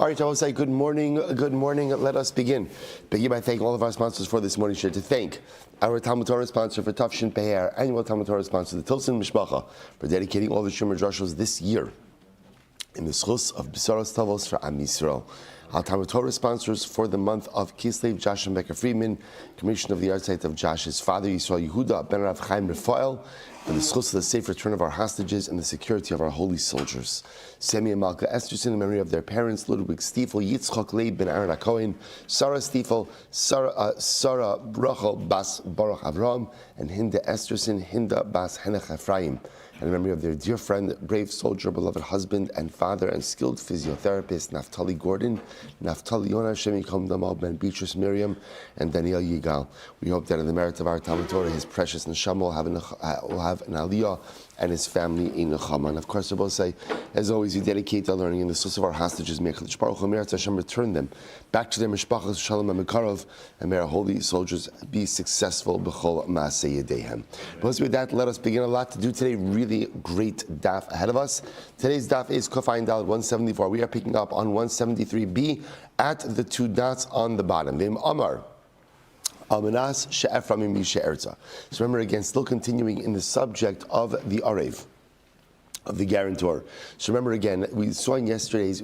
All right, I will say good morning. Good morning. Let us begin. Begin by thanking all of our sponsors for this morning's share. To thank our Talmud Torah sponsor for Tafshin Pei, our annual Talmud Torah sponsor, the Tilson Mishpacha, for dedicating all the Shumer Drashos this year in the schus of Basra Stavos for Am Yisrael. Our Talmud Torah sponsors for the month of Kislev, Josh and Becker Friedman, commission of the art site of Josh's father, Yisrael Yehuda Ben Rav Chaim Raphael, for the schus of the safe return of our hostages and the security of our holy soldiers. Semi and Malka Esterson in memory of their parents, Ludwig Stiefel, Yitzchak Leib Ben Aaron HaKohen, Sarah Stiefel, Sarah Rachel Bas Baruch Avram, and Hinda Esterson, Hinda Bas Henech Ephraim. And in memory of their dear friend, brave soldier, beloved husband and father, and skilled physiotherapist, Naftali Gordon, Naftali Yonah, Shemi Kom Damal, Ben Beatrice Miriam, and Daniel Yigal. We hope that in the merit of our Talmud Torah, his precious neshama will have an aliyah, and his family in Nechama. And of course, we both say, as always, we dedicate our learning in the source of our hostages. May HaKadosh Baruch Hu Me'eretz Hashem return them back to their mishpachas shalom and mekarov, and may our holy soldiers be successful b'chol maaseh yedehem. But with that, let us begin. A lot to do today. Really great daf ahead of us. Today's daf is Kofayin Dalet 174. We are picking up on 173b at the two dots on the bottom. V'im Amar. So remember again, still continuing in the subject of the Arev, of the guarantor. So remember again, we saw in yesterday's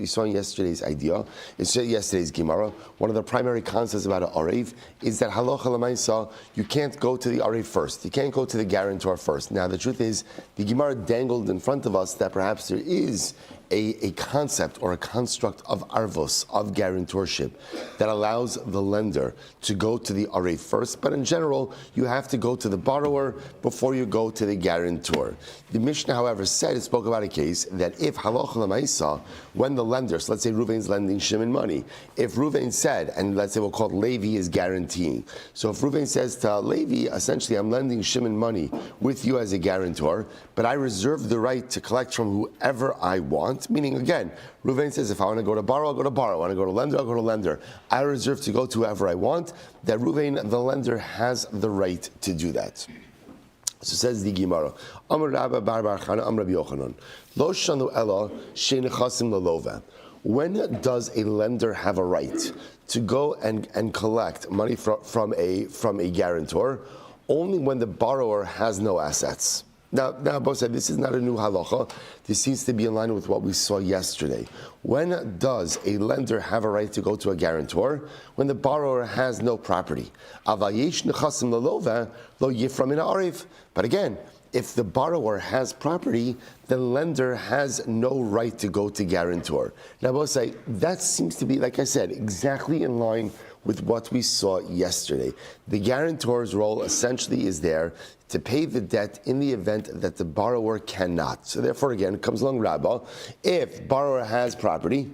idea, yesterday's Gemara, one of the primary concepts about an Arev is that halacha l'maisa, you can't go to the Arev first. You can't go to the guarantor first. Now the truth is, the Gemara dangled in front of us that perhaps there is a concept or a construct of arvos, of guarantorship, that allows the lender to go to the arev first, but in general, you have to go to the borrower before you go to the guarantor. The Mishnah, however, it spoke about a case that if halacha l'maisa, when the lender, so let's say Ruvain's lending Shimon money, if Ruvain said, and let's say we'll call it Levi is guaranteeing, so if Ruvain says to Levi, essentially I'm lending Shimon money with you as a guarantor, but I reserve the right to collect from whoever I want. Meaning, again, Ruvain says, if I want to go to borrow, I'll go to borrow. I want to go to lender, I'll go to lender. I reserve to go to whoever I want. That Ruvain, the lender, has the right to do that. So says the Gemara, Amar Rabba Bar Bar Chana, Amar Rabbi Yochanan, Lo shanu ela shenechasim lalova. When does a lender have a right to go and collect money from a guarantor? Only when the borrower has no assets. Now, both said this is not a new halacha. This seems to be in line with what we saw yesterday. When does a lender have a right to go to a guarantor? When the borrower has no property. But again, if the borrower has property, the lender has no right to go to guarantor. Now, both say that seems to be, like I said, exactly in line with what we saw yesterday. The guarantor's role essentially is there to pay the debt in the event that the borrower cannot. So therefore, again, comes along Rabbah, if borrower has property,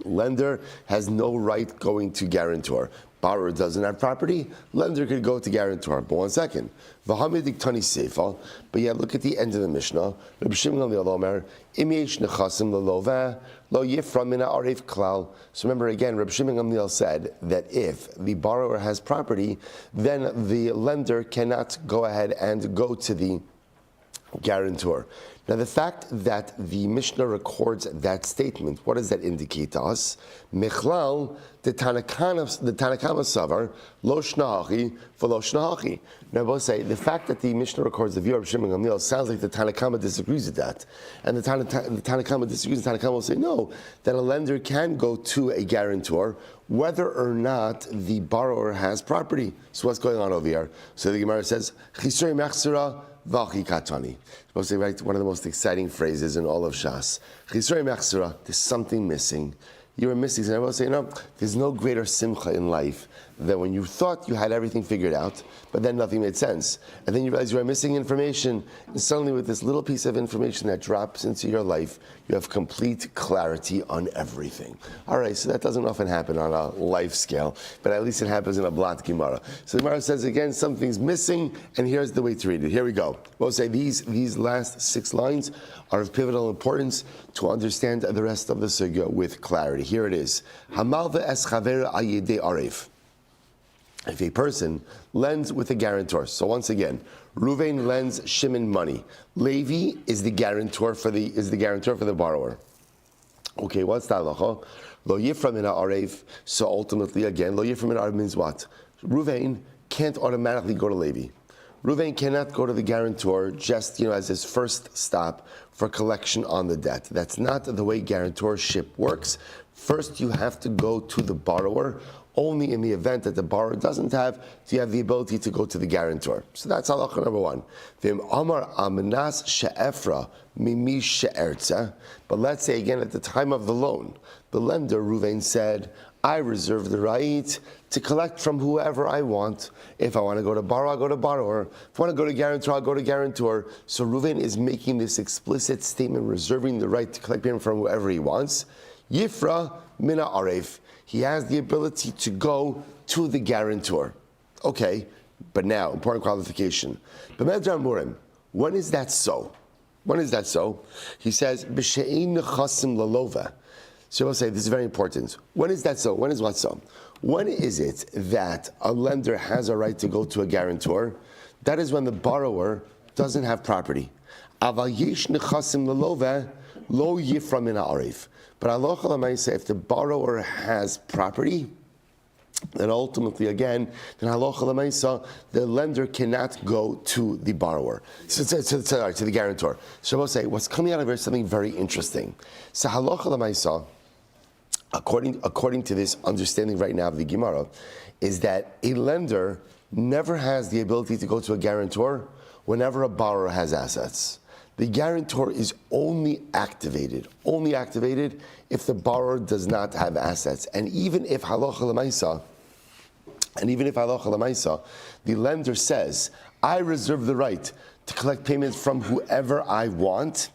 lender has no right going to guarantor. Borrower doesn't have property, lender could go to guarantor. But one second. V'hamidik tani seifa. But yeah, look at the end of the Mishnah. Rabbi Shmuel Silber, imyesh nechasim leloveh lo yifra mina arev klal. So remember again, Rabbi Shmuel said that if the borrower has property, then the lender cannot go ahead and go to the guarantor. Now, the fact that the Mishnah records that statement, what does that indicate to us? Mechlal, the Tanakama Savar, lo shnahachi v'lo shnahachi. Now, both say the fact that the Mishnah records the view of Shimon Gamliel sounds like the Tanakama disagrees with that, and the Tanakama disagrees. The Tanakama will say no, that a lender can go to a guarantor whether or not the borrower has property. So, what's going on over here? So the Gemara says, Chisrei mechsera. V'achi katani. Supposed to write one of the most exciting phrases in all of Shas. Chisrei mechsera. There's something missing. You were missing. And I will say, there's no greater simcha in life than when you thought you had everything figured out, but then nothing made sense. And then you realize you are missing information, and suddenly with this little piece of information that drops into your life, you have complete clarity on everything. All right, so that doesn't often happen on a life scale, but at least it happens in a Blat Gemara. So the Gemara says again, something's missing, and here's the way to read it. Here we go. We'll say these last 6 lines are of pivotal importance to understand the rest of the sugya with clarity. Here it is. Hamalva es chaver al yedei arev. If a person lends with a guarantor, so once again, Ruvain lends Shimon money. Levi is the guarantor for the borrower. Okay, what's the halacha? Lo yifra min ha'arev. So ultimately, again, lo yifra min ha'arev means what? Ruvain can't automatically go to Levi. Ruvain cannot go to the guarantor just, as his first stop for collection on the debt. That's not the way guarantorship works. First, you have to go to the borrower. Only in the event that the borrower doesn't have, do you have the ability to go to the guarantor. So that's halacha number one. V'im amar amnas she'efra mimi she'ertza. But let's say again at the time of the loan, the lender, Ruvain, said, I reserve the right to collect from whoever I want. If I want to go to borrower, I'll go to borrower. If I want to go to guarantor, I'll go to guarantor. So Ruvain is making this explicit statement, reserving the right to collect payment from whoever he wants. Yifra mina aref. He has the ability to go to the guarantor. Okay, but now, important qualification. B'medra murim, when is that so? When is that so? He says, b'she'in nechasim lalova. So we'll say, this is very important. When is that so? When is what so? When is it that a lender has a right to go to a guarantor? That is when the borrower doesn't have property. Aval yesh nechasim lalova, lo yifra min ha'arev. But halacha l'maaseh, if the borrower has property, then ultimately, again, then halacha l'maaseh, the lender cannot go to the borrower, to the guarantor. So we'll say, what's coming out of here is something very interesting. So halacha l'maaseh, according to this understanding right now of the Gemara, is that a lender never has the ability to go to a guarantor whenever a borrower has assets. The guarantor is only activated if the borrower does not have assets. And even if halacha l'maisa, the lender says, I reserve the right to collect payments from whoever I want,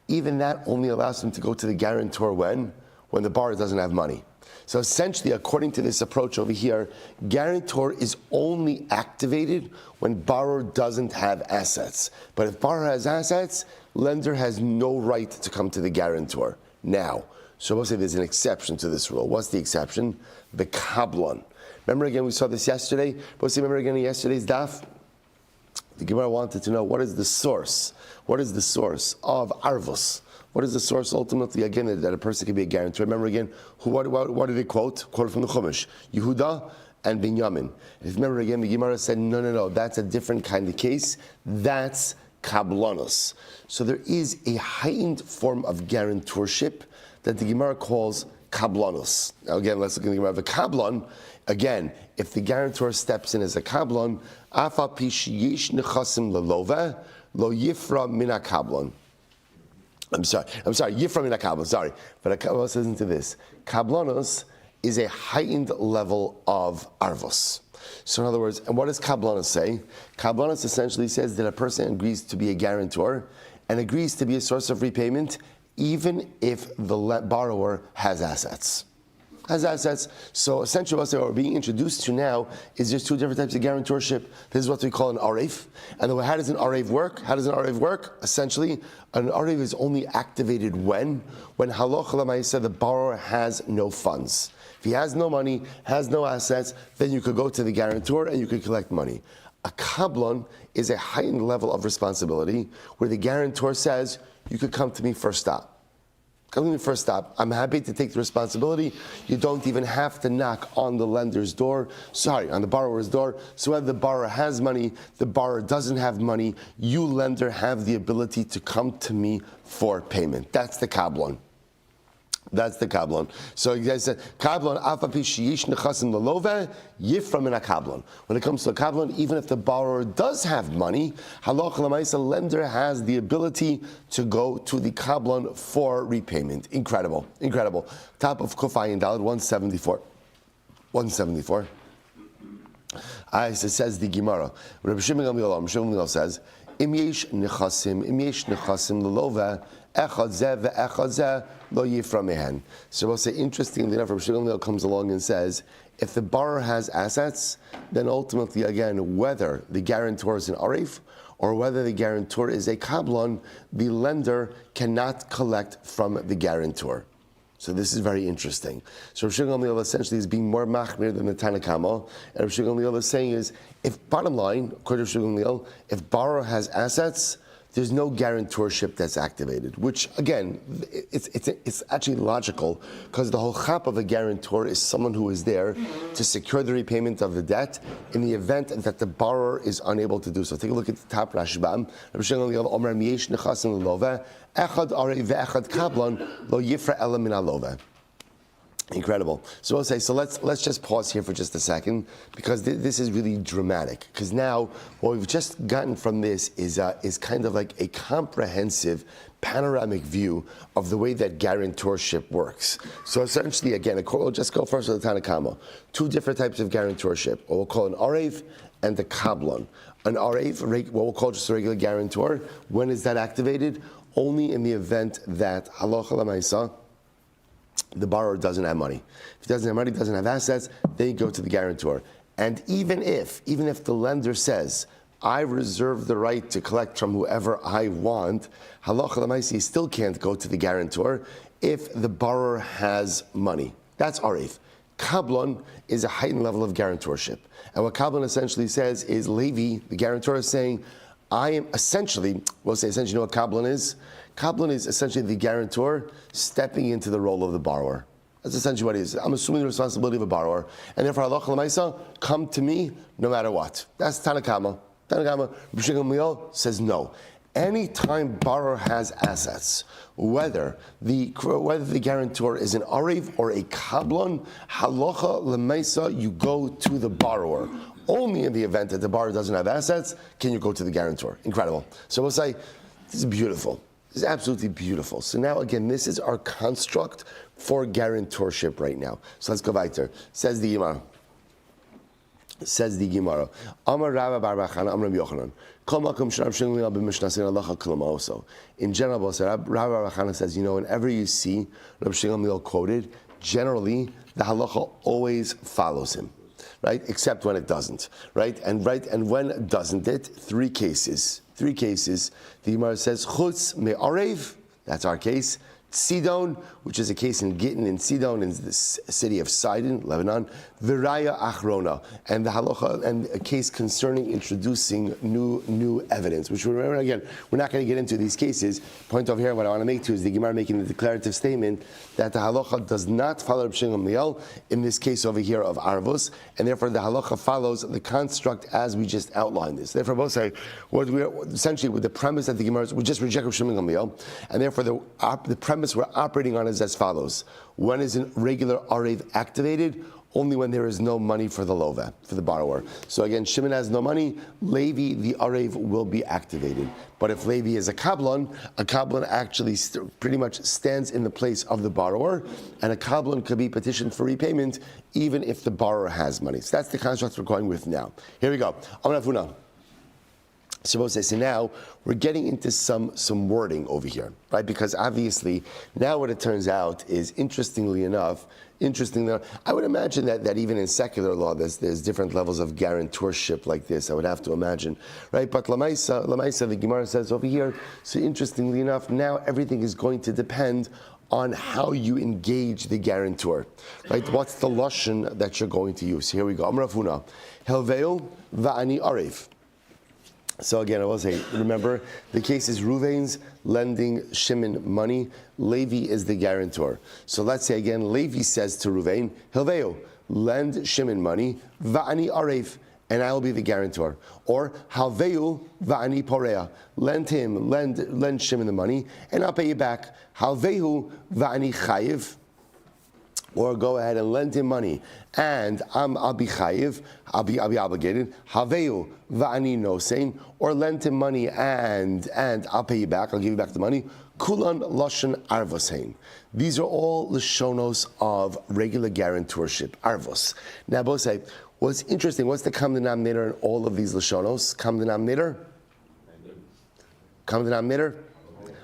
even that only allows him to go to the guarantor when the borrower doesn't have money. So essentially, according to this approach over here, guarantor is only activated when borrower doesn't have assets. But if borrower has assets, lender has no right to come to the guarantor. Now, so we'll say there's an exception to this rule. What's the exception? The kablon. Remember again, we saw this yesterday. Remember again in yesterday's daf? The Gemara wanted to know what is the source. What is the source of arvus? What is the source ultimately, again, that a person can be a guarantor? Remember again, what did they quote? Quoted from the Chumash. Yehuda and Binyamin. If you remember again, the Gemara said, no, that's a different kind of case. That's kablonos. So there is a heightened form of guarantorship that the Gemara calls kablonos. Now again, let's look at the Gemara. The kablon, again, if the guarantor steps in as a kablon, afa pish yesh nechasim lelova, lo yifra mina kablon. I'm sorry, Yifra min HaKablon, sorry. But listen to this. Kablonos is a heightened level of arvos. So in other words, and what does Kablonos say? Kablonos essentially says that a person agrees to be a guarantor and agrees to be a source of repayment even if the borrower has assets. So essentially what we're being introduced to now is just two different types of guarantorship. This is what we call an arev. And how does an arev work? Essentially, an arev is only activated when halacha l'maaseh the borrower has no funds. If he has no money, has no assets, then you could go to the guarantor and you could collect money. A kablon is a heightened level of responsibility where the guarantor says, you could come to me first stop. Come to me first stop. I'm happy to take the responsibility. You don't even have to knock on the lender's door. On the borrower's door. So whether the borrower has money, the borrower doesn't have money, you lender have the ability to come to me for payment. That's the kablon. So you guys said, kablon, afapi sheyish nechasim lalova, yifra min kablon. When it comes to a kablon, even if the borrower does have money, halacha l'maaseh, lender has the ability to go to the kablon for repayment. Incredible. Top of Kufay and Daled, 174. It says the Gemara. Rabbi Shmuel Silber says, Im yesh nechasim lalova, echad zeh ve'echad zeh lo yifra mehen. So we'll say, interestingly enough, Rabbi Shmuel comes along and says, if the borrower has assets, then ultimately, again, whether the guarantor is an arif or whether the guarantor is a kablon, the lender cannot collect from the guarantor. So this is very interesting. So Rabbi Shmuel Silber essentially is being more machmir than the Tanakama. And Rabbi Shmuel Silber is saying is, if bottom line, according to Rabbi Shmuel Silber, if borrower has assets, there's no guarantorship that's activated, which again, it's actually logical because the whole chap of a guarantor is someone who is there to secure the repayment of the debt in the event that the borrower is unable to do so. Take a look at the top Rashbam. Incredible. So we'll say, so let's just pause here for just a second because this is really dramatic. Because now what we've just gotten from this is kind of like a comprehensive panoramic view of the way that guarantorship works. So essentially, again, we'll just go first with the Tanakama. Two different types of guarantorship. What we'll call an arev and a kablon. An arev, what we'll call just a regular guarantor. When is that activated? Only in the event that halacha l'maisa, the borrower doesn't have money. If he doesn't have money, doesn't have assets, then you go to the guarantor. And even if the lender says, I reserve the right to collect from whoever I want, halacha l'maisa, you still can't go to the guarantor if the borrower has money. That's arev. Kablon is a heightened level of guarantorship. And what Kablon essentially says is, Levi, the guarantor, is saying, I am essentially, we'll say essentially, you know what Kablon is? Kablon is essentially the guarantor stepping into the role of the borrower. That's essentially what it is. I'm assuming the responsibility of a borrower. And therefore, halacha l'maisa, come to me no matter what. That's Tanakama. Rabbi Shmuel says no. Anytime borrower has assets, whether the guarantor is an arev or a kablon, halacha l'maisa, you go to the borrower. Only in the event that the borrower doesn't have assets can you go to the guarantor. Incredible. So we'll say, this is beautiful. This is absolutely beautiful. So now again, this is our construct for guarantorship right now. So let's go weiter. Says the Gemara. Amar Rabba bar Bachana, Amar Rabbi Yochanan. In general, Rabbi bar Bachana says, whenever you see Rabbi Shmuel quoted, generally the halacha always follows him, right? Except when it doesn't, right? And when doesn't it? Three cases. The Gemara says, Chutz me'arev, that's our case. Sidon, which is a case in Gittin in Sidon, in the city of Sidon, Lebanon. Viraya Achrona, and the halacha, and a case concerning introducing new evidence. Which, remember, again, we're not going to get into these cases. Point over here, what I want to make to is the Gemara making the declarative statement that the halacha does not follow Rabbi Shimon Gamliel in this case over here of Arvus, and therefore the halacha follows the construct as we just outlined this. Therefore, both say essentially with the premise that the Gemara we just reject Rabbi Shimon Gamliel, and therefore the premise we're operating on is as follows: when is a regular arev activated? Only when there is no money for the lova, for the borrower. So again, Shimon has no money, Levi, the arev, will be activated. But if Levi is a kablon actually pretty much stands in the place of the borrower, and a kablon could be petitioned for repayment even if the borrower has money. So that's the construct we're going with now. Here we go. Amrafuna. So now we're getting into some wording over here, right? Because obviously now what it turns out is, interestingly enough, I would imagine that even in secular law there's different levels of guarantorship like this, I would have to imagine, right? But Lamaisa, the Gemara says over here, so interestingly enough, now everything is going to depend on how you engage the guarantor, right? What's the lashon that you're going to use? Here we go. Amrafuna, Helveo va'ani arev. So again, I will say, remember, the case is Ruvain's lending Shimon money. Levi is the guarantor. So let's say again, Levi says to Ruvain, Hilveo, lend Shimon money, va'ani arev, and I will be the guarantor. Or Halveu va'ani porea, lend Shimon the money, and I'll pay you back. Halveu va'ani chayiv, or go ahead and lend him money, and I'll be chayiv, I'll be obligated. Haveu va'ani nosein, or lend him money and I'll pay you back. I'll give you back the money. Kulan lashon arvosein. These are all lashonos of regular guarantorship, arvos. Now, both say, what's interesting? What's the common denominator in all of these lashonos? Common denominator.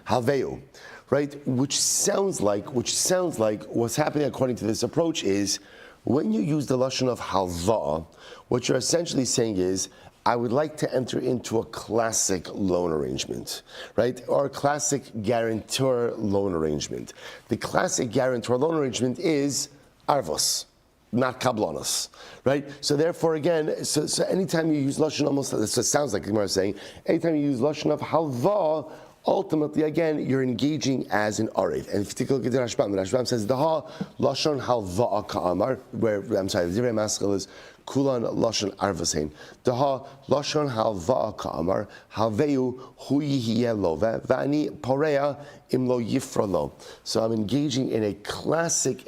Haveu. Right, which sounds like what's happening according to this approach is when you use the lashon of halva, what you're essentially saying is, I would like to enter into a classic loan arrangement, right, or a classic guarantor loan arrangement. The classic guarantor loan arrangement is arvos. not kablonos, right? So therefore, again, so anytime you use lashon, almost so it sounds like the Gemara is saying, anytime you use lashon of halva, ultimately, again, you're engaging as an arev. And if you take a look at the Rashbam says, Daha lashon halva ka'amar, where, I'm sorry, the Divrei Maskil is kulan lashon arvasein. Daha lashon halva ka'amar, halveu hu yihiyeh lo, va'ani porea im lo yifra lo. So I'm engaging in a classic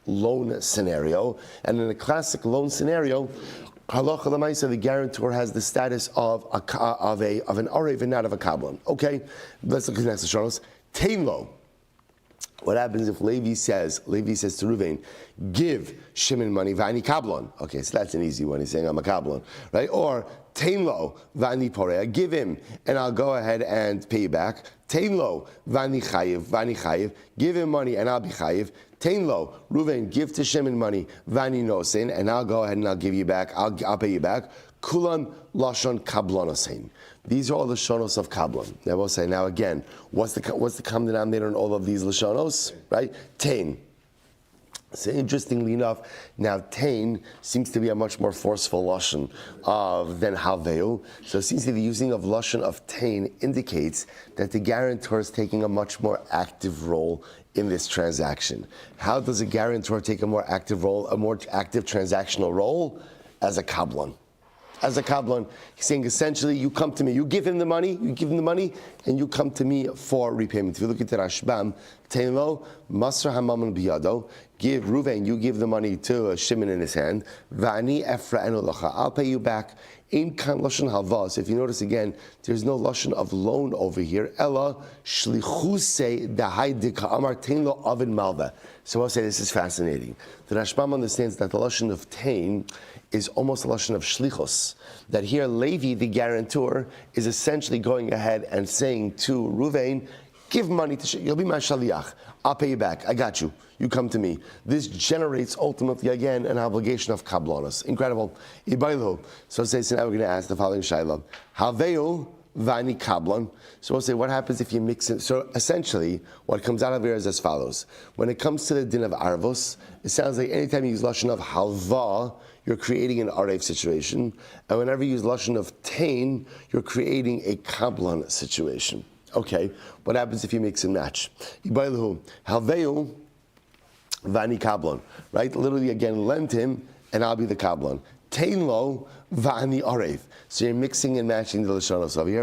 loan scenario, and in a classic loan scenario, halacha l'maisa, the guarantor has the status of an arev and not of a kablan. Okay, let's look at the next Lashonos. Tein lo. What happens if Levi says to Ruvain, give Shimon money, v'ani kablan? Okay, so that's an easy one. He's saying I'm a kablan, right? Or tein lo v'ani porea, give him and I'll go ahead and pay you back. Tein lo v'ani chayiv, give him money and I'll be chayiv. Tein lo, Ruvain, give to Shimon money, v'ani nosin, and I'll go ahead and I'll give you back. I'll pay you back. Kulan lashon kablonosin. These are all the Lashonos of kablan. Now we'll say, now again, what's the common denominator in all of these Lashonos? Right? Tein. So interestingly enough, now Tein seems to be a much more forceful lashon than halveu. So it seems to be the using of lashon of Tein indicates that the guarantor is taking a much more active role in this transaction. How does a guarantor take a more active role, a more active transactional role? As a kablan. As a kablan, he's saying essentially, you come to me, you give him the money, and you come to me for repayment. If you look at the Rashbam, Tein lo, Masra hamaman biyado, give Ruvain, you give the money to Shimon in his hand, Va'ani efra enu lacha, I'll pay you back. Ein kan lashon halva. So if you notice again, there's no lashon of loan over here. Ella shlichuse dahai dika amar tein lo avin malva. So I'll say this is fascinating. The Rashbam understands that the lashon of tein is almost a lashon of shlichus. That here Levi, the guarantor, is essentially going ahead and saying to Ruvain, give money to you'll be my shaliach. I'll pay you back. I got you. You come to me. This generates ultimately again an obligation of kablonos. Incredible. Ibailu. So now we're going to ask the following shayla. Haveu vani kablan. So we'll say, what happens if you mix it? So essentially, what comes out of here is as follows. When it comes to the din of arvos, it sounds like anytime you use lashon of halva, you're creating an arev situation. And whenever you use lashon of tain, you're creating a kablan situation. Okay, what happens if you mix and match? Ibailu. Haveu vani kablan, right? Literally again, lend him, and I'll be the kablan. Tein lo vani arev. So you're mixing and matching the lashonos over here.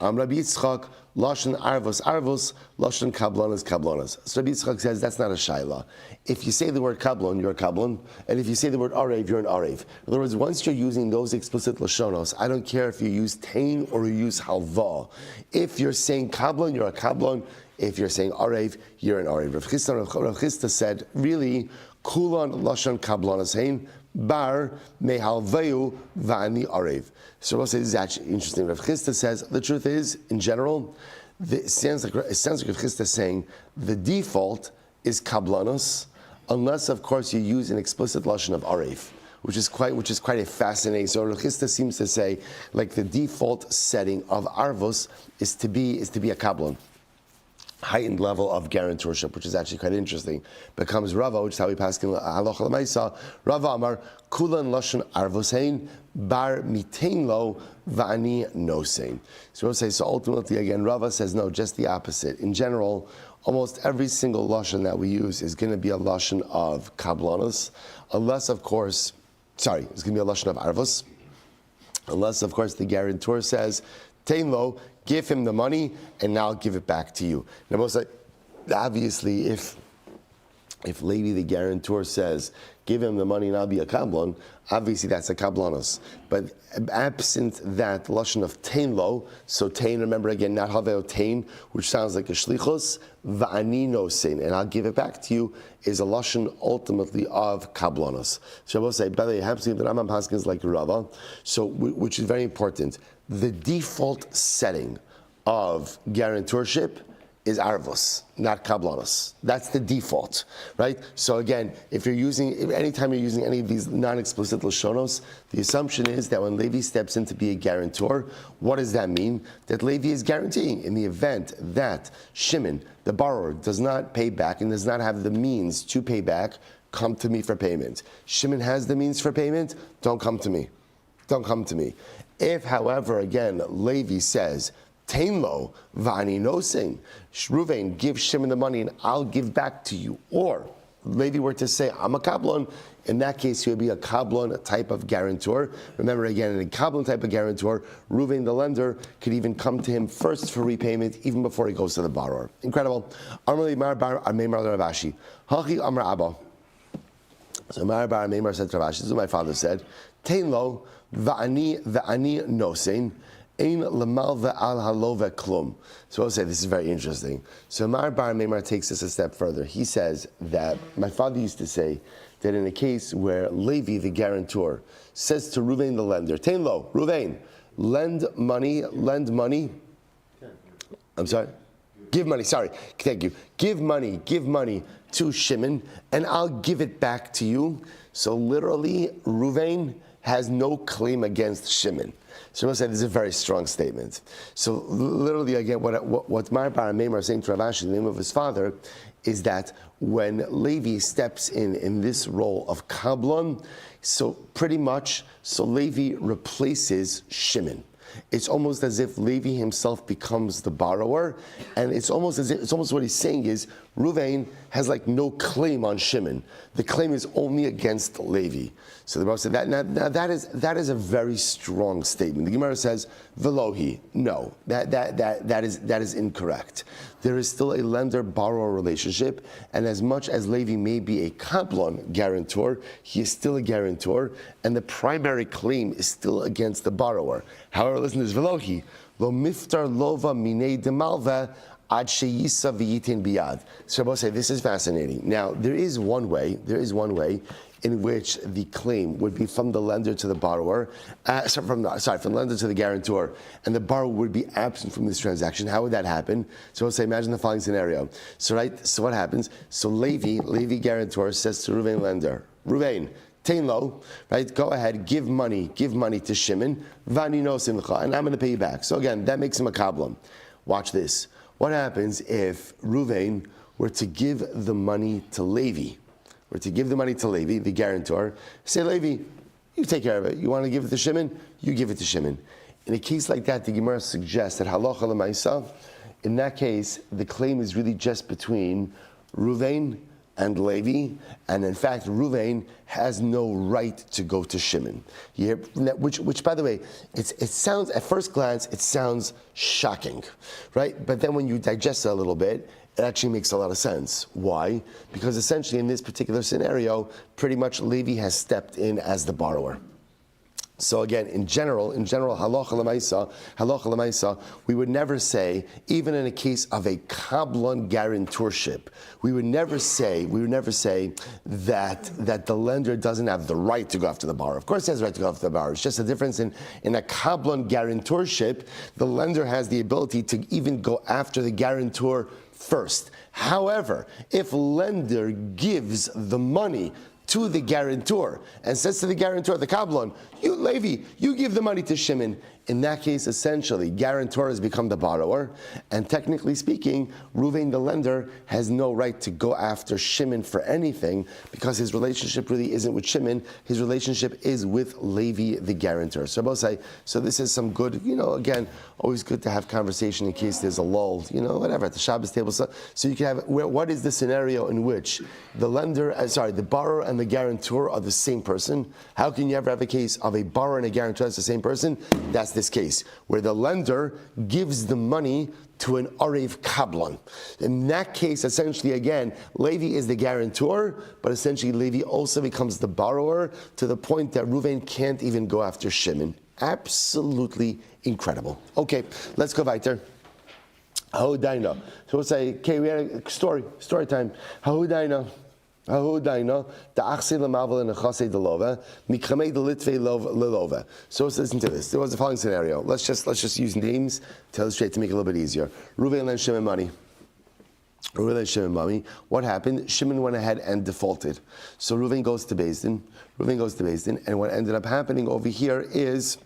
I'm Rabbi Yitzchak, lashon arvos, lashon kablanas. So Rabbi Yitzchak says that's not a shayla. If you say the word kablan, you're a kablan, and if you say the word arev, you're an arev. In other words, once you're using those explicit lashonos, I don't care if you use tain or you use halva. If you're saying kablan, you're a kablan. If you're saying arev, you're an arev. Rav Chisda said, really, kulan lashon kablanas bar mehalveu vani arev. So we'll say this is actually interesting. Rav Chisda says the truth is, in general, it sounds like Rav Chisda saying the default is kablanos, unless of course you use an explicit lashon of arev, which is quite a fascinating. So Rav Chisda seems to say like the default setting of arvos is to be a kablan. Heightened level of guarantorship, which is actually quite interesting, becomes Rava, which is how we pass in halacha l'maisa. Rava Amar kulan lashon arvosein bar mitein lo va'ani nosein. So we'll say, so ultimately again, Rava says no, just the opposite. In general, almost every single lashon that we use is going to be a lashon of kablanos, unless of course, it's going to be a lashon of arvos, unless of course the guarantor says, tein lo, give him the money, and now I'll give it back to you. Now, most obviously, if Levi the guarantor says, give him the money and I'll be a kablan, obviously that's a kablanos. But absent that lashon of tain lo, so tain, remember again, not haveo tain, which sounds like a shlichus, va'ani nosein, and I'll give it back to you, is a lashon ultimately of kablanos. So I will say, by the way, the Rambam Paskin is like Rava, so which is very important. The default setting of guarantorship is arvos, not kablanos. That's the default, right? So again, anytime you're using any of these non-explicit lashonos, the assumption is that when Levi steps in to be a guarantor, what does that mean? That Levi is guaranteeing in the event that Shimon, the borrower, does not pay back and does not have the means to pay back, come to me for payment. Shimon has the means for payment, don't come to me. Don't come to me. If, however, again, Levi says, Tainlo, v'ani nosin, Reuven, give Shimon the money and I'll give back to you. Or Levi were to say, I'm a kablon, in that case he would be a kablon, a type of guarantor. Remember again, in a kablon type of guarantor, Reuven the lender could even come to him first for repayment, even before he goes to the borrower. Incredible. Amar Mar Bar Meimar Ravashi. Hachi Amar Abba. So Mar Bar Meimar said to Ravashi, this is what my father said, Tainlo, v'ani nosin, ein lemal ve'al halo ve'klum. So I'll say this is very interesting. So Mar Bar Meimar takes this a step further. He says that my father used to say that in a case where Levi, the guarantor, says to Reuven the lender, Tainlo, Reuven, lend money. I'm sorry? Give money, sorry, thank you. Give money to Shimon, and I'll give it back to you. So literally, Reuven has no claim against Shimon. So I'm going to say this is a very strong statement. So literally, again, what Mar Bar Meimar is saying to Ravashi, the name of his father, is that when Levi steps in this role of Kablon, so pretty much, so Levi replaces Shimon. It's almost as if Levi himself becomes the borrower, and it's almost what he's saying is Reuven has like no claim on Shimon. The claim is only against Levi. So the Bava said that is a very strong statement. The Gemara says Velohi. No, that is incorrect. There is still a lender-borrower relationship, and as much as Levi may be a kablon guarantor, he is still a guarantor, and the primary claim is still against the borrower. However, listen to this, Velohi, lo miftar lova minei demalva ad sheyisa v'yitin biyad. So I will say this is fascinating. Now, there is one way in which the claim would be from the lender to the borrower, from the lender to the guarantor, and the borrower would be absent from this transaction. How would that happen? So I'll say, imagine the following scenario. So what happens? So Levi guarantor says to Reuven lender, Reuven, Tainlo, right? Go ahead, give money to Shimon, vani nosim l'cha, and I'm going to pay you back. So again, that makes him a kablam. Watch this. What happens if Reuven were to give the money to Levi? The guarantor, say, Levi, you take care of it. You want to give it to Shimon? You give it to Shimon. In a case like that, the Gemara suggests that halacha l'maisa, in that case, the claim is really just between Reuven and Levi, and in fact, Reuven has no right to go to Shimon. Which, by the way, it sounds, at first glance, it sounds shocking, right? But then when you digest it a little bit, it actually makes a lot of sense. Why? Because essentially in this particular scenario, pretty much Levi has stepped in as the borrower. So again, in general, halacha l'maisa, we would never say, even in a case of a kablon guarantorship, we would never say that the lender doesn't have the right to go after the borrower. Of course, he has the right to go after the borrower. It's just a difference in a kablon guarantorship. The lender has the ability to even go after the guarantor first. However, if lender gives the money to the guarantor and says to the guarantor, the kablon, you Levi, you give the money to Shimon. In that case, essentially, guarantor has become the borrower, and technically speaking, Reuven the lender has no right to go after Shimon for anything because his relationship really isn't with Shimon. His relationship is with Levi the guarantor. So both say, so this is some good, again, always good to have conversation in case there's a lull, whatever, at the Shabbos table. So you can have, what is the scenario in which the borrower and the guarantor are the same person? How can you ever have a case of a borrower and a guarantor as the same person? That's this case, where the lender gives the money to an Arev Kablon. In that case, essentially, again, Levi is the guarantor, but essentially Levi also becomes the borrower to the point that Reuven can't even go after Shimon. Absolutely incredible. Okay, let's go weiter. Hahudaina. So we'll say, okay, we had a story time. Hahudaina. So let's listen to this. There was the following scenario. Let's just use names to illustrate to make it a little bit easier. Reuven lent Shimon money. What happened? Shimon went ahead and defaulted. So Reuven goes to Beis Din, and what ended up happening over here is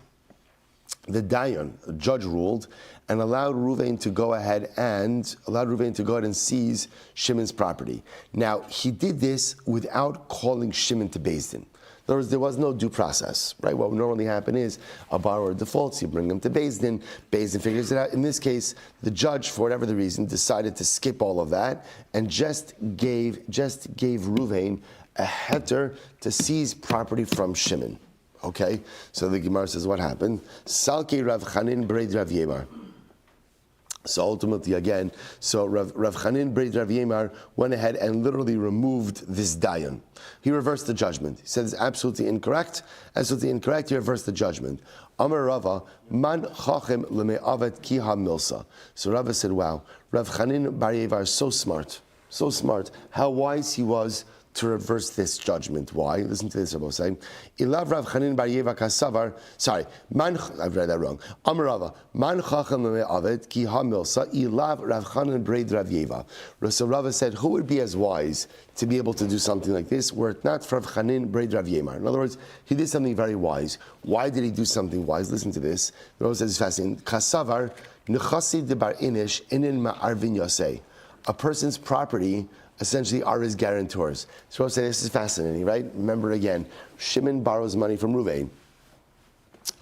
the Dayan, the judge, ruled and allowed Reuven to go ahead and seize Shimon's property. Now, he did this without calling Shimon to Beis Din. In other words, there was no due process, right? What would normally happen is a borrower defaults, you bring him to Beis Din figures it out. In this case, the judge, for whatever the reason, decided to skip all of that and just gave Reuven a heter to seize property from Shimon. Okay, so the Gemara says what happened? Salki Rav Chanin Breid Rav Yemar. So ultimately, again, Rav Chanin Breid Rav Yemar went ahead and literally removed this dayan. He reversed the judgment. He said it's absolutely incorrect. Absolutely incorrect. He reversed the judgment. Amar Rava man chachem leme'avet ki ha-milsa. So Rava said, "Wow, Rav Chanin Bar Yemar is so smart, so smart. How wise he was to reverse this judgment." Why? Listen to this, Rabbi saying, "Ilav Rav Chanin Bar Yeva Kasavar." Sorry, I've read that wrong. Amarava man chacham le'avet ki ha-milsa ilav Rav Chanin Breid Rav Yeva. So Rava said, who would be as wise to be able to do something like this, were it not for Rav Chanin Breid Rav Yemar? In other words, he did something very wise. Why did he do something wise? Listen to this. Rava says it's fascinating. Kasavar nechasi de bar inish inin ma'arvin yosei. A person's property essentially are his guarantors. So I'll say this is fascinating, right? Remember again, Shimon borrows money from Reuven.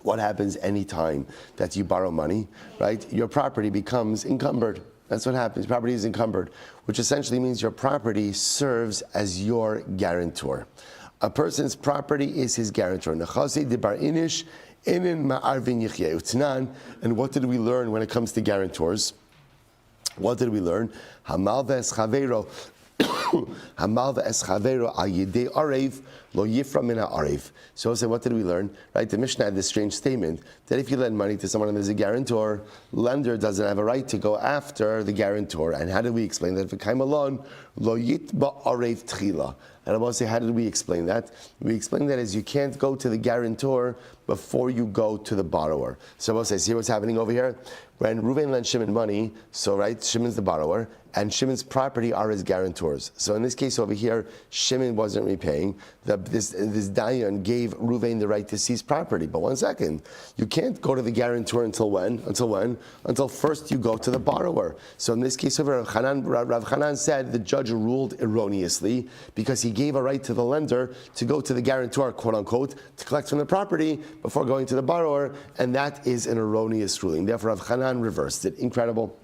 What happens any time that you borrow money, right? Your property becomes encumbered. That's what happens. Property is encumbered, which essentially means your property serves as your guarantor. A person's property is his guarantor. Nechasi de bar inish inin ma'arvin yichyeh utnan. And what did we learn when it comes to guarantors? What did we learn? Hamal ve'eschavero Hamal ve'eschavero al yidei arev lo yifra min ha'arev. So what did we learn? Right, the Mishnah had this strange statement that if you lend money to someone and there's a guarantor, lender doesn't have a right to go after the guarantor. And how did we explain that? If it came along, lo yitba arev tchila. And I want to say, how did we explain that? We explained that as you can't go to the guarantor before you go to the borrower. So I want to say, see what's happening over here? When Reuven lent Shimon money, so right, Shimon's the borrower, and Shimon's property are his guarantors. So in this case over here, Shimon wasn't repaying. This Dayan gave Reuven the right to seize property. But one second, you can't go to the guarantor until when? Until first you go to the borrower. So in this case over, Rav Chanan said the judge ruled erroneously because he gave a right to the lender to go to the guarantor, quote unquote, to collect from the property before going to the borrower, and that is an erroneous ruling. Therefore, Rav Chanan reversed it. Incredible.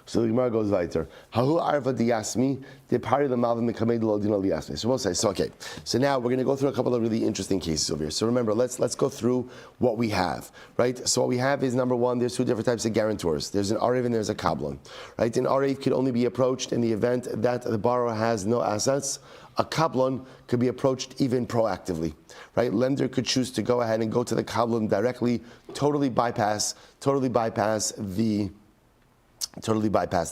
So the Gemara goes weiter. Hahu arva diyasmi depari lemalvim mekamed lo dino liyasmi. So we'll say, okay. So now we're going to go through a couple of really interesting cases over here. So remember, let's go through what we have, right? So what we have is, number one, there's two different types of guarantors. There's an arev and there's a kablan, right? An arev could only be approached in the event that the borrower has no assets. A kablan could be approached even proactively, right? Lender could choose to go ahead and go to the kablan directly, totally bypass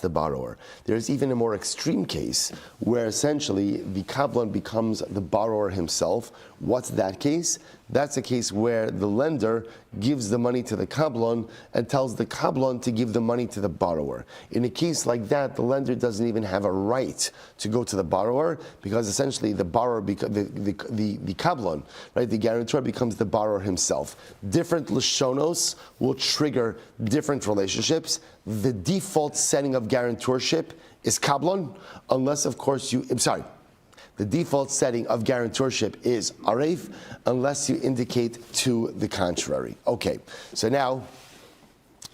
the borrower. There's even a more extreme case where essentially the kablan becomes the borrower himself. What's that case? That's a case where the lender gives the money to the kablan and tells the kablan to give the money to the borrower. In a case like that, the lender doesn't even have a right to go to the borrower because essentially the borrower, the kablan, right, the guarantor becomes the borrower himself. Different lashonos will trigger different relationships. The default setting of guarantorship is kablan, unless of course the default setting of guarantorship is arev, unless you indicate to the contrary. Okay, so now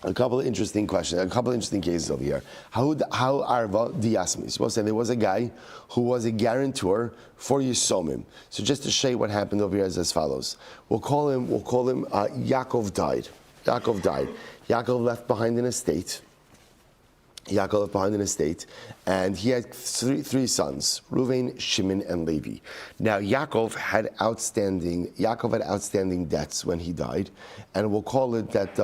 a couple of interesting questions, a couple of interesting cases over here. How arva diyasmi? Suppose that there was a guy who was a guarantor for Yisomim. So just to show you what happened over here is as follows. We'll call him Yaakov died. Yaakov left behind an estate. And he had three sons, Reuven, Shimon, and Levi. Now Yaakov had outstanding debts when he died, and we'll call it that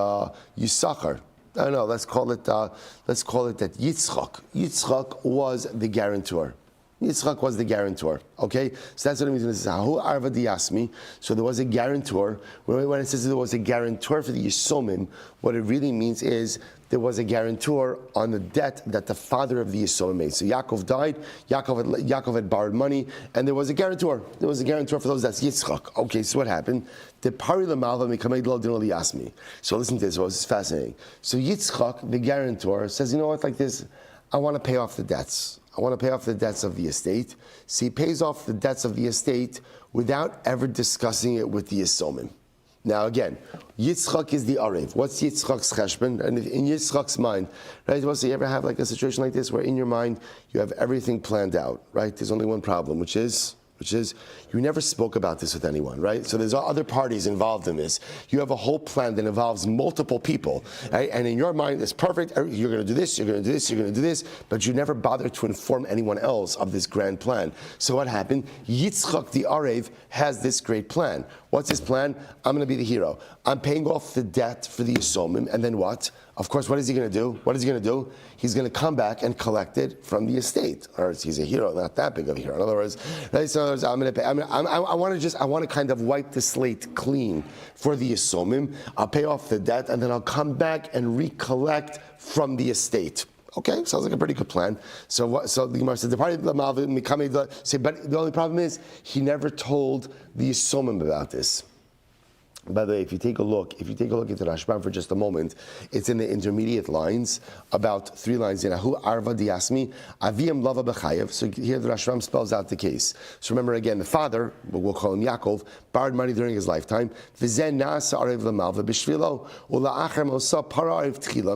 Yisachar. Let's call it that Yitzchak. Yitzchak was the guarantor. Yitzchak was the guarantor. Okay, so that's what it means. This is Hahu Arva Diasmi. So there was a guarantor. When it says there was a guarantor for the Yisomim, what it really means is there was a guarantor on the debt that the father of the Yisomim made. So Yaakov died. Yaakov had borrowed money, and there was a guarantor. There was a guarantor for those. That's Yitzchak. Okay, so what happened? The pari l'malva mikamei lo dino liyasmi. So listen to this. This is fascinating. So Yitzchak, the guarantor, says, you know what? Like this, I want to pay off the debts. I want to pay off the debts of the estate. So he pays off the debts of the estate without ever discussing it with the Yisomim. Now again, Yitzchak is the Arev. What's Yitzchak's cheshbon? And in Yitzchak's mind, right? So you ever have like a situation like this where in your mind you have everything planned out, right? There's only one problem, which is you never spoke about this with anyone, right? So there's other parties involved in this. You have a whole plan that involves multiple people, right? And in your mind, it's perfect. You're going to do this, you're going to do this, you're going to do this, but you never bother to inform anyone else of this grand plan. So what happened? Yitzchak the Arev has this great plan. What's his plan? I'm going to be the hero. I'm paying off the debt for the Yisomim, and then what? Of course, what is he going to do? What is he going to do? He's going to come back and collect it from the estate. Or he's a hero, not that big of a hero. In other words, I'm going to pay. I want to kind of wipe the slate clean for the Yisomim. I'll pay off the debt, and then I'll come back and recollect from the estate. Okay, sounds like a pretty good plan. So the Gemara said the party of the Malvin say, but the only problem is he never told the Yisomim about this. By the way, if you take a look into Rashbam for just a moment, it's in the intermediate lines, about 3 lines in Ahu Arva Diasmi, Aviyam Lava B'chayev. So here the Rashbam spells out the case. So remember again, the father, we'll call him Yaakov, borrowed money during his lifetime. V'zen na'asa arev l'malva b'shvilo, u'la'achar mosa para arev tchila,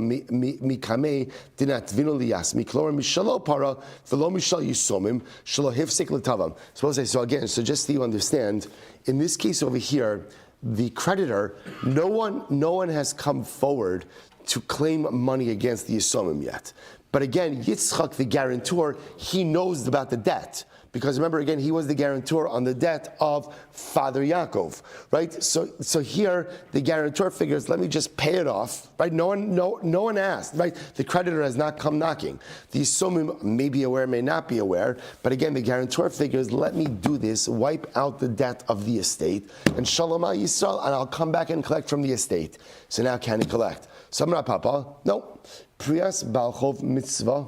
mikamei dinat vino liyasmi, klor mishalo para, v'lo mishal yisomim, shalo hifsik l'tavam. So again, so just so you understand, in this case over here, the creditor, no one has come forward to claim money against the Yisomim yet. But again, Yitzchak, the guarantor, he knows about the debt. Because remember, again, he was the guarantor on the debt of Father Yaakov, right? So here, the guarantor figures, let me just pay it off, right? No one asked, right? The creditor has not come knocking. The Yisomim may be aware, may not be aware, but again, the guarantor figures, let me do this, wipe out the debt of the estate, and Shalom al Yisrael, and I'll come back and collect from the estate. So now can he collect? Samra Papa, no. Priyas Balchov Mitzvah.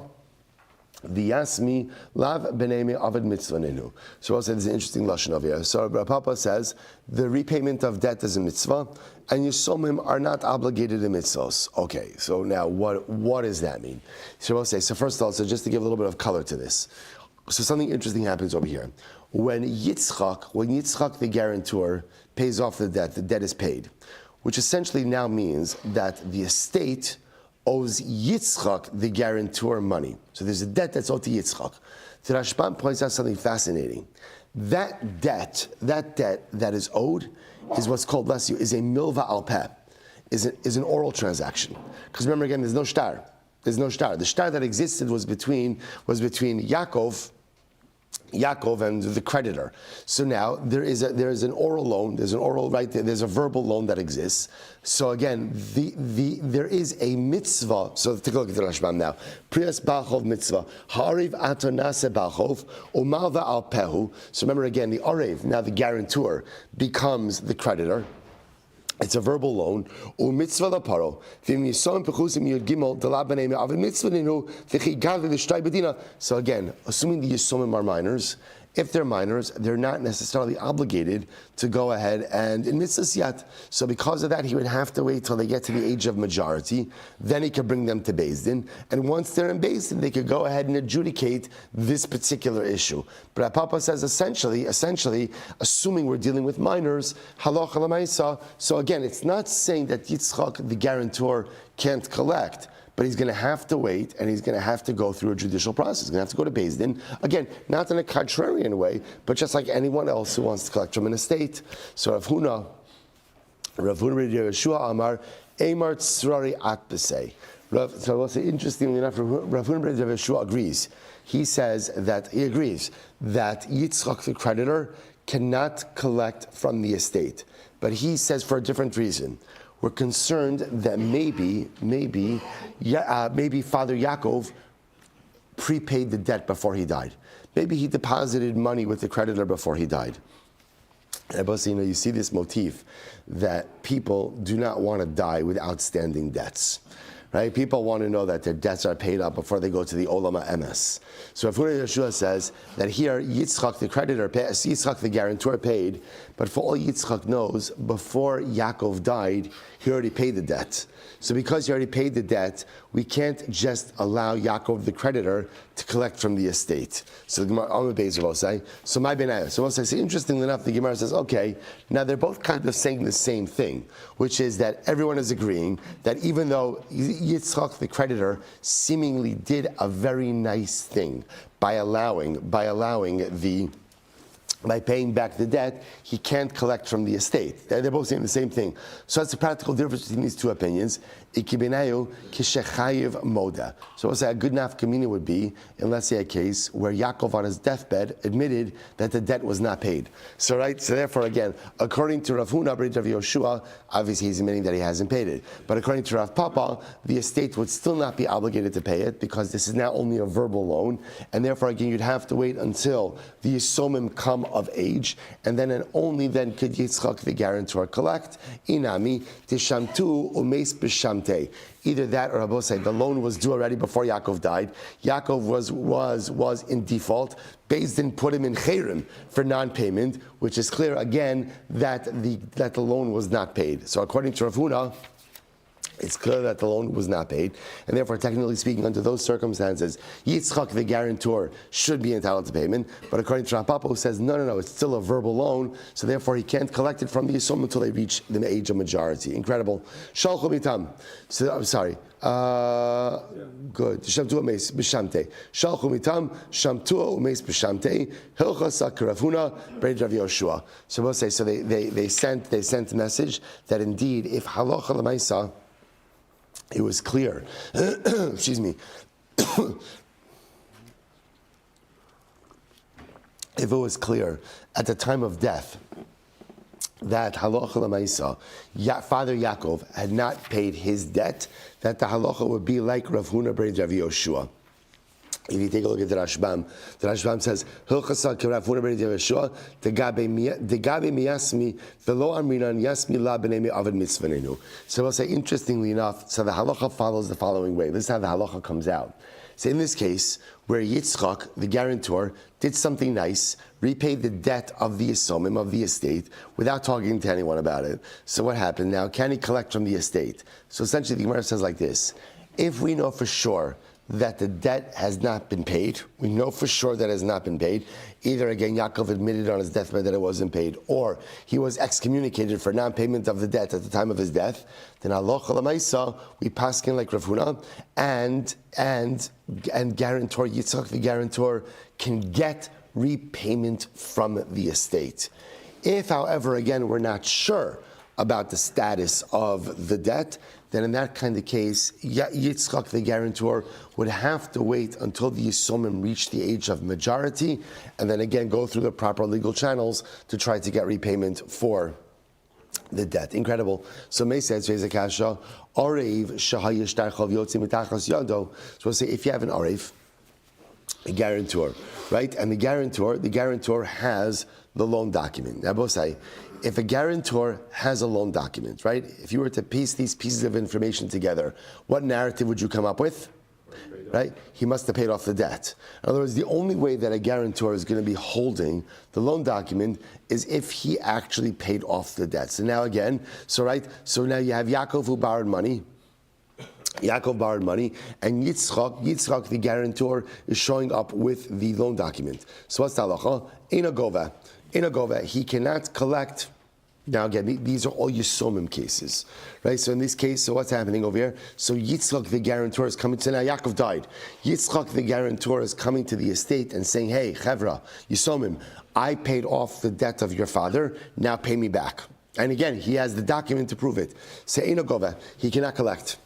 The Yasmi Lav Benemi Avad Mitzvah Nenu. So also there's an interesting lashon over here. So Rabbi Papa says the repayment of debt is a mitzvah, and Yisomim are not obligated in mitzvahs. Okay, so now what does that mean? So we'll say, so first of all, so just to give a little bit of color to this. So something interesting happens over here. When Yitzchak the guarantor pays off the debt is paid, which essentially now means that the estate owes Yitzchak, the guarantor, money. So there's a debt that's owed to Yitzchak. The Rashbam points out something fascinating. That debt that is owed is what's called, bless you, is a milva al peh, is an oral transaction. Because remember again, there's no shtar. There's no shtar. The shtar that existed was between Yaakov and the creditor. So now there is an oral loan. There's an oral right there. There's a verbal loan that exists. So again, there is a mitzvah. So take a look at the Rashbam now. Priyas Balchov mitzvah. Ha'ariv atonase Balchov umalva al pehu. So remember again, the Arev, now the guarantor, becomes the creditor. It's a verbal loan. Mitzvah laparo. So again, assuming the Yisomim are minors, if they're minors, they're not necessarily obligated to go ahead and in mitzvahs yet. So because of that, he would have to wait till they get to the age of majority. Then he could bring them to Beis Din. And once they're in Beis Din, they could go ahead and adjudicate this particular issue. But Papa says essentially, assuming we're dealing with minors, halacha l'maisa. So again, it's not saying that Yitzchak, the guarantor, can't collect. But he's going to have to wait, and he's going to have to go through a judicial process. He's going to have to go to Beis Din. Again, not in a contrarian way, but just like anyone else who wants to collect from an estate. So Rav Huna Yeshua Amar, Eimar Tzrari At B'sei. So what's interestingly enough, Rav Huna Yeshua agrees. He agrees that Yitzchak, the creditor, cannot collect from the estate. But he says for a different reason. We're concerned that maybe Father Yaakov prepaid the debt before he died. Maybe he deposited money with the creditor before he died. And you see this motif that people do not want to die with outstanding debts. Right? People want to know that their debts are paid up before they go to the Olam HaEmes. So Rav Huna Yeshua says that here Yitzchak, the creditor, Yitzchak, the guarantor, paid, but for all Yitzchak knows, before Yaakov died, he already paid the debt. So because he already paid the debt, we can't just allow Yaakov, the creditor, to collect from the estate. So the Gemara, so my benayah. So we'll say, interestingly enough, the Gemara says, okay, now they're both kind of saying the same thing, which is that everyone is agreeing that even though Yitzchak, the creditor, seemingly did a very nice thing by paying back the debt, he can't collect from the estate. They're both saying the same thing. So that's the practical difference between these two opinions. So we'll say a good nafkamina would be in, let's say, a case where Yaakov on his deathbed admitted that the debt was not paid. So therefore again, according to Rav Huna, Rav Yoshua, obviously he's admitting that he hasn't paid it. But according to Rav Papa, the estate would still not be obligated to pay it because this is now only a verbal loan, and therefore again you'd have to wait until the Yisomim come of age, and only then could Yitzchak, the guarantor, collect. Inami tishamtu umeis b'shamte. Either that, or Rabbi said the loan was due already before Yaakov died. Yaakov was in default. Beis Din put him in chayrim for non-payment, which is clear again that the loan was not paid. So according to Rav Huna, it's clear that the loan was not paid, and therefore, technically speaking, under those circumstances, Yitzchak, the guarantor, should be entitled to payment. But according to Rav Papa, who says, no, it's still a verbal loan, so therefore he can't collect it from the Yisum until they reach the age of majority. Incredible. Shalchu mitam. So, I'm sorry. Good. Shamtua umeis b'shamte. Shalchu mitam. Shamtua umeis b'shamte. Hilchas Rav Huna, Rav Yoshua. So we'll say, so they sent a message that indeed, if halacha l'maisa, it was clear, excuse me, if it was clear at the time of death that halacha l'maisa, Father Yaakov had not paid his debt, that the halacha would be like Rav Huna bar Rav Yoshua. If you take a look at the Rashbam says, Hilchasa Rav Huna bar Rav Yoshua, degabe miyasmi velo amrinan yasmi la b'nei avad mitzvanenu. So we'll say, interestingly enough, so the halacha follows the following way. This is how the halacha comes out. So in this case, where Yitzchak, the guarantor, did something nice, repaid the debt of the Yisomim, of the estate, without talking to anyone about it. So what happened? Now, can he collect from the estate? So essentially, the Gemara says like this: if we know for sure that the debt has not been paid, we know for sure that it has not been paid, either again Yaakov admitted on his deathbed that it wasn't paid, or he was excommunicated for non-payment of the debt at the time of his death, then halacha l'maisa, we paskin like Rav Huna, and guarantor, Yitzchak the guarantor, can get repayment from the estate. If, however, again, we're not sure about the status of the debt, then in that kind of case, Yitzchak, the guarantor, would have to wait until the Yisomim reach the age of majority, and then again go through the proper legal channels to try to get repayment for the debt. Incredible. So May says, Orev shahayish darchav yotzi mitachas yado. So we'll say, if you have an Orev, a guarantor, right? And the guarantor has the loan document. Now, both say, if a guarantor has a loan document, right? If you were to piece these pieces of information together, what narrative would you come up with? Right? He must have paid off the debt. In other words, the only way that a guarantor is going to be holding the loan document is if he actually paid off the debt. So now again, so now you have Yaakov who borrowed money. Yaakov borrowed money, and Yitzchak, the guarantor, is showing up with the loan document. So what's the halacha? In a gova, he cannot collect. Now again, these are all Yisomim cases, right? So in this case, so what's happening over here? So Yitzchak, the guarantor, is coming to, now Yaakov died. Yitzchak, the guarantor, is coming to the estate and saying, hey, Chevra, Yisomim, I paid off the debt of your father, now pay me back. And again, he has the document to prove it. So in a gova, he cannot collect.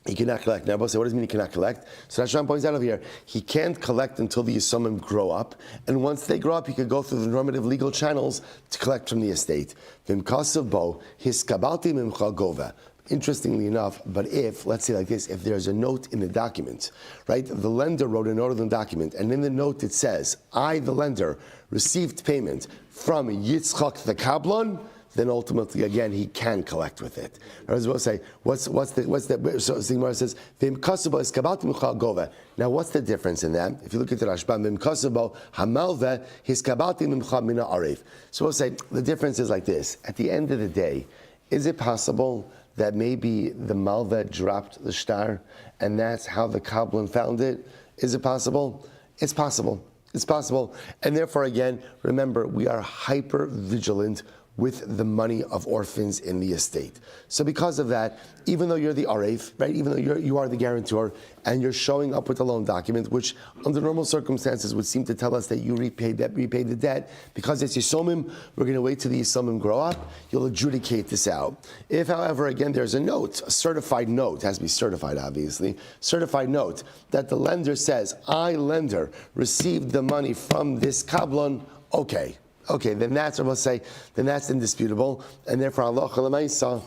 He cannot collect. Now, what does it mean he cannot collect? So Hashem points out over here, he can't collect until the Yisomim grow up, and once they grow up, he could go through the normative legal channels to collect from the estate. V'imkasav bo, hiskabalti mimcha gova. Interestingly enough, but if, let's say like this, if there's a note in the document, right? The lender wrote a note in the document, and in the note it says, I, the lender, received payment from Yitzchak the Kablan, then ultimately, again, he can collect with it. I was going to say, what's the so the Gemara says, V'im kasabo es kabati micha gova. Now, what's the difference in that? If you look at the Rashbam, V'im kasabo hamalve his kabati mimcha mina arev. So we'll say, the difference is like this. At the end of the day, is it possible that maybe the malve dropped the star, and that's how the Kablan found it? Is it possible? It's possible. It's possible. And therefore, again, remember, we are hyper vigilant with the money of orphans in the estate. So because of that, even though you're the Aref, right, even though you are the guarantor, and you're showing up with a loan document, which under normal circumstances would seem to tell us that you repaid the debt, because it's Yisomim, we're going to wait till the Yisomim grow up, you'll adjudicate this out. If, however, again, there's a note, a certified note, it has to be certified, obviously, certified note, that the lender says, I, lender, received the money from this Kablon, okay, then that's what we'll say, then that's indisputable, and therefore Allah Lamaisa,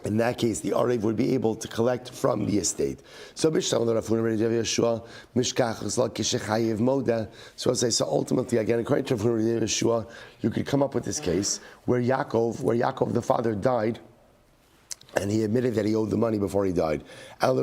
in that case, the Arev would be able to collect from the estate. So I'll say, so ultimately, again, according to Yeshua, you could come up with this case where Yaakov the father died, and he admitted that he owed the money before he died. But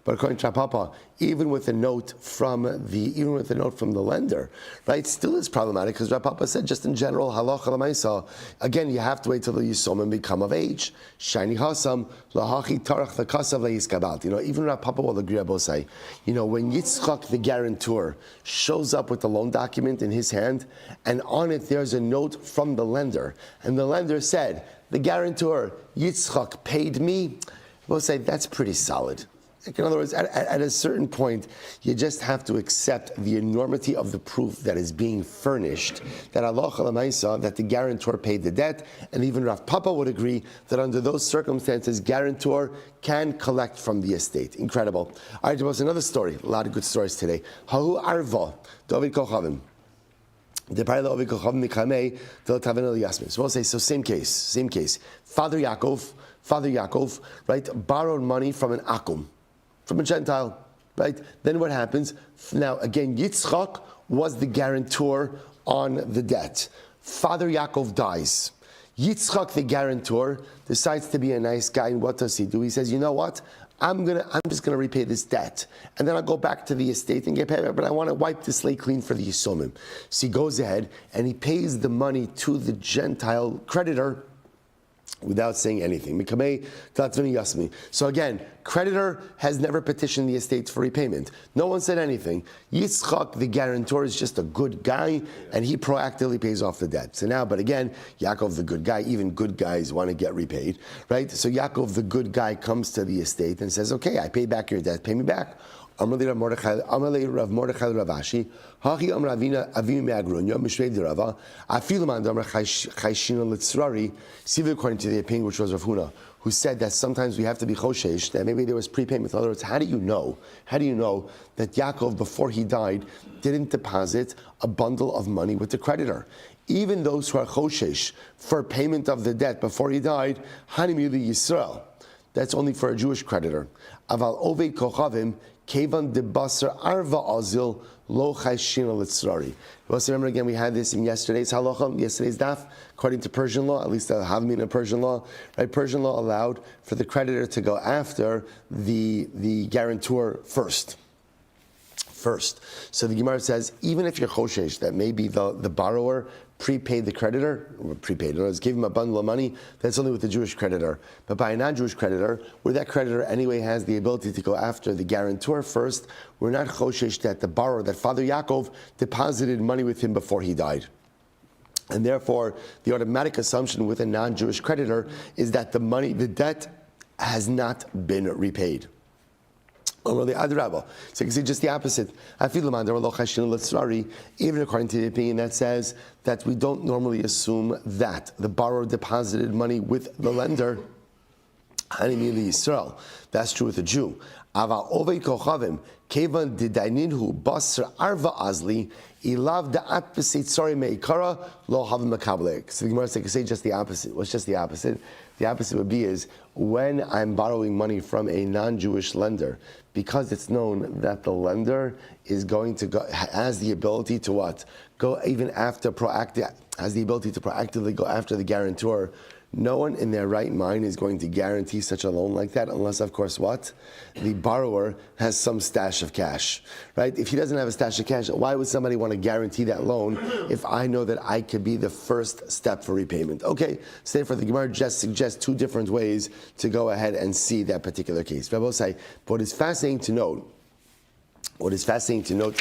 according to Papa, even with a note from the lender, right, still is problematic, because Papa said just in general, halacha l'maisa, again, you have to wait till the Yisomim become of age. Shani hasam lahachi tarach the kasav le'iskabat. Even Papa will agree, I will say, when Yitzchak the guarantor shows up with the loan document in his hand, and on it there's a note from the lender, and the lender said, the guarantor, Yitzchak, paid me, we'll say that's pretty solid. In other words, at a certain point, you just have to accept the enormity of the proof that is being furnished, that Allah Chalamaysa, that the guarantor paid the debt, and even Rav Papa would agree that under those circumstances, guarantor can collect from the estate. Incredible. All right, there was another story, a lot of good stories today. Hahu Arva, David Kochavim. So we'll say, so same case. Father Yaakov, right, borrowed money from an Akum, from a Gentile, right? Then what happens? Now, again, Yitzchak was the guarantor on the debt. Father Yaakov dies. Yitzchak, the guarantor, decides to be a nice guy, and what does he do? He says, you know what? I'm just gonna repay this debt, and then I'll go back to the estate and get paid. But I want to wipe the slate clean for the Yisomim. So he goes ahead and he pays the money to the Gentile creditor without saying anything. So again, creditor has never petitioned the estate for repayment. No one said anything. Yitzchak, the guarantor, is just a good guy, and he proactively pays off the debt. So now, but again, Yaakov, the good guy, even good guys want to get repaid, right? So Yaakov, the good guy, comes to the estate and says, okay, I pay back your debt, pay me back. Amalei Rav Mordechai Ravashi, Hachi Amravina Avim Me'agrunya Mishrei Dirava, Afilu Man Damar Chayshina Litzrari. See, according to the opinion which was Rav Huna, who said that sometimes we have to be choshesh, that maybe there was prepayment. In other words, how do you know that Yaakov, before he died, didn't deposit a bundle of money with the creditor? Even those who are choshesh for payment of the debt before he died, Hanimili Yisrael. That's only for a Jewish creditor. Aval Ovei Kochavim, Kevan de Basra Arva Azil Lo Chayshina Litzrari. Remember again, we had this in yesterday's halacha, yesterday's daf. According to Persian law, at least the Havmin of Persian law, right? Persian law allowed for the creditor to go after the guarantor first. So the Gemara says, even if you're choshesh, that maybe the borrower prepaid the creditor, in other words, gave him a bundle of money, that's only with the Jewish creditor. But by a non-Jewish creditor, where that creditor anyway has the ability to go after the guarantor first, we're not choshesh that the borrower, that Father Yaakov, deposited money with him before he died. And therefore, the automatic assumption with a non-Jewish creditor is that the debt has not been repaid. Or the Adrabah. So you can see just the opposite. Even according to the opinion that says that we don't normally assume that the borrower deposited money with the lender. That's true with a Jew. Kevan didaninhu basar arva azli ilav da'at b'seitzari meikara lo havim makablek. So the Gemara can say just the opposite. What's just the opposite? The opposite would be is when I'm borrowing money from a non-Jewish lender, because it's known that the lender is going to go, has the ability to what? Go even after has the ability to proactively go after the guarantor. No one in their right mind is going to guarantee such a loan like that unless, of course, what? The borrower has some stash of cash, right? If he doesn't have a stash of cash, why would somebody want to guarantee that loan if I know that I could be the first step for repayment? Okay, so therefore the Gemara just suggests two different ways to go ahead and see that particular case. Rabbi say, what is fascinating to note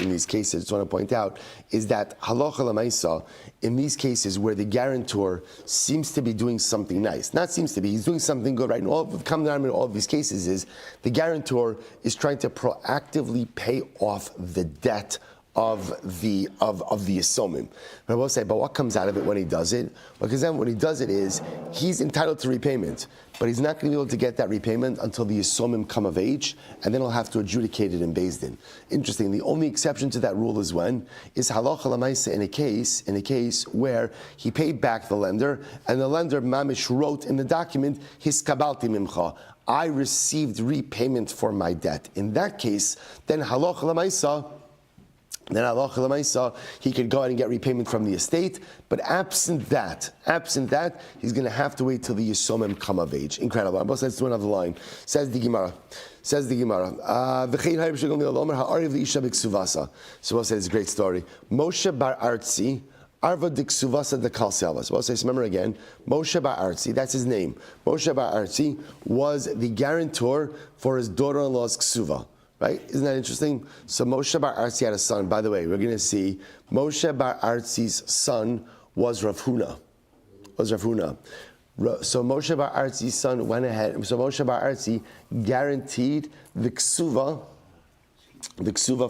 in these cases, I just want to point out, is that halacha l'maisa, in these cases where the guarantor seems to be doing something nice, not seems to be, he's doing something good, right? And all common denominator in all of these cases is the guarantor is trying to proactively pay off the debt of the Yisomim. But I will say, but what comes out of it when he does it? Because then when he does it is, he's entitled to repayment, but he's not going to be able to get that repayment until the Yisomim come of age, and then he'll have to adjudicate it in Beis Din. Interesting, the only exception to that rule is when? Is halacha l'maisa in a case where he paid back the lender, and the lender, mamish, wrote in the document, hiskabalti mimcha, I received repayment for my debt. In that case, then halacha l'maisa, he could go ahead and get repayment from the estate, but absent that, he's going to have to wait till the Yisomim come of age. Incredible. Let's do another line. Says the Gemara. So we'll say this great story. Moshe bar Artzi, Arva diksuvasa de kalsevas. Well, say, remember again, Moshe bar Artzi, that's his name. Moshe bar Artzi was the guarantor for his daughter-in-law's ksuva. Right? Isn't that interesting? So Moshe bar Artzi had a son. By the way, we're going to see Moshe bar Artzi's son was Rav Huna. So Moshe bar Artzi's son went ahead. So Moshe bar Artzi guaranteed the ksuva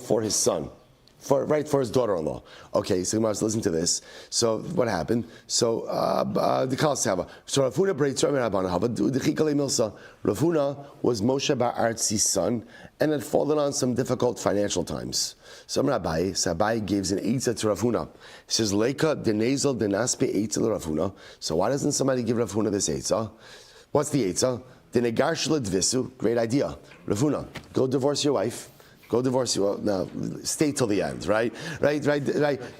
for his son. For his daughter-in-law. Okay, so listen to this. So what happened? So the Kalsava. So Rav Huna was Moshe bar Artzi's son and had fallen on some difficult financial times. So Rabbi gives an eitzah to Rav Huna. He says, Leika denezel denaspe eitzah Rav Huna. So why doesn't somebody give Rav Huna this eitzah? What's the eitzah? Denegar shledvisu. Great idea. Rav Huna, go divorce your wife. Go divorce your wife. Now, stay till the end, right?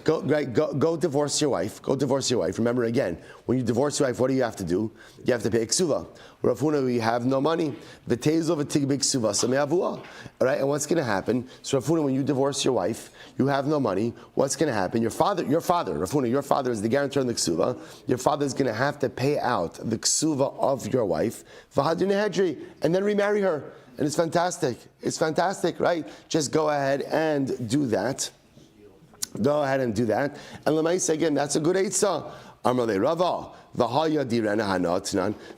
Go divorce your wife. Go divorce your wife. Remember again, when you divorce your wife, what do you have to do? You have to pay ksuva. Rav Huna, we have no money. V'tezo v'tigbik ksuva sameavua. All right, and what's going to happen? So Rav Huna, when you divorce your wife, you have no money. What's going to happen? Your father, Rav Huna, your father is the guarantor of the ksuva. Your father is going to have to pay out the ksuva of your wife, v'hadin hedri, and then remarry her. And it's fantastic. It's fantastic, right? Just go ahead and do that. Go ahead and do that. And Lamaisa, again, that's a good eitzah. Amarle Rava. So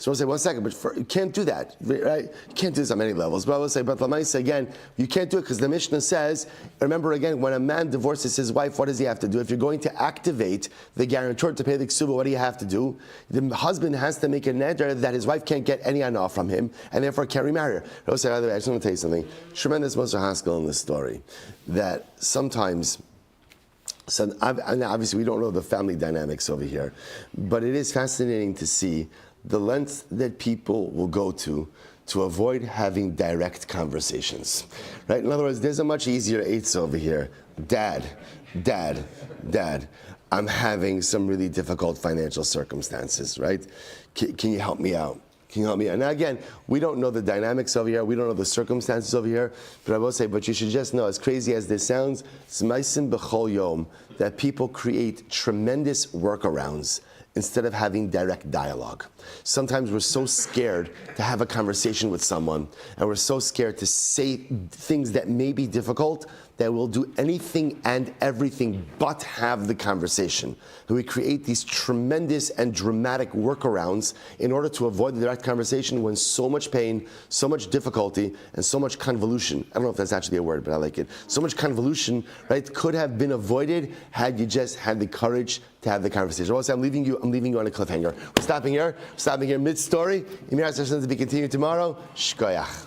we'll say, 1 second, but you can't do that, right? You can't do this on many levels. But I will say, but Lamaisa, again, you can't do it because the Mishnah says, remember again, when a man divorces his wife, what does he have to do? If you're going to activate the guarantor to pay the ksuba, what do you have to do? The husband has to make a neder that his wife can't get any anah from him, and therefore can't remarry her. I will say, by the way, I just want to tell you something. Tremendous Moshe Haskell in this story, that sometimes, so obviously we don't know the family dynamics over here, but it is fascinating to see the lengths that people will go to avoid having direct conversations, right? In other words, there's a much easier eitzah over here. Dad, I'm having some really difficult financial circumstances, right? Can you help me out? Can you help me out? Now again, we don't know the dynamics over here, we don't know the circumstances over here, but I will say, but you should just know, as crazy as this sounds, it's meisim b'chol yom, that people create tremendous workarounds instead of having direct dialogue. Sometimes we're so scared to have a conversation with someone, and we're so scared to say things that may be difficult, that we'll do anything and everything but have the conversation. And we create these tremendous and dramatic workarounds in order to avoid the direct conversation when so much pain, so much difficulty, and so much convolution, I don't know if that's actually a word, but I like it, so much convolution, right, could have been avoided had you just had the courage to have the conversation. Also, I'm leaving you on a cliffhanger. We're stopping here mid-story. Emir sessions to be continued tomorrow. Shkoyach.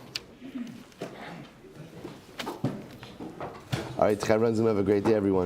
All right, have a great day, everyone.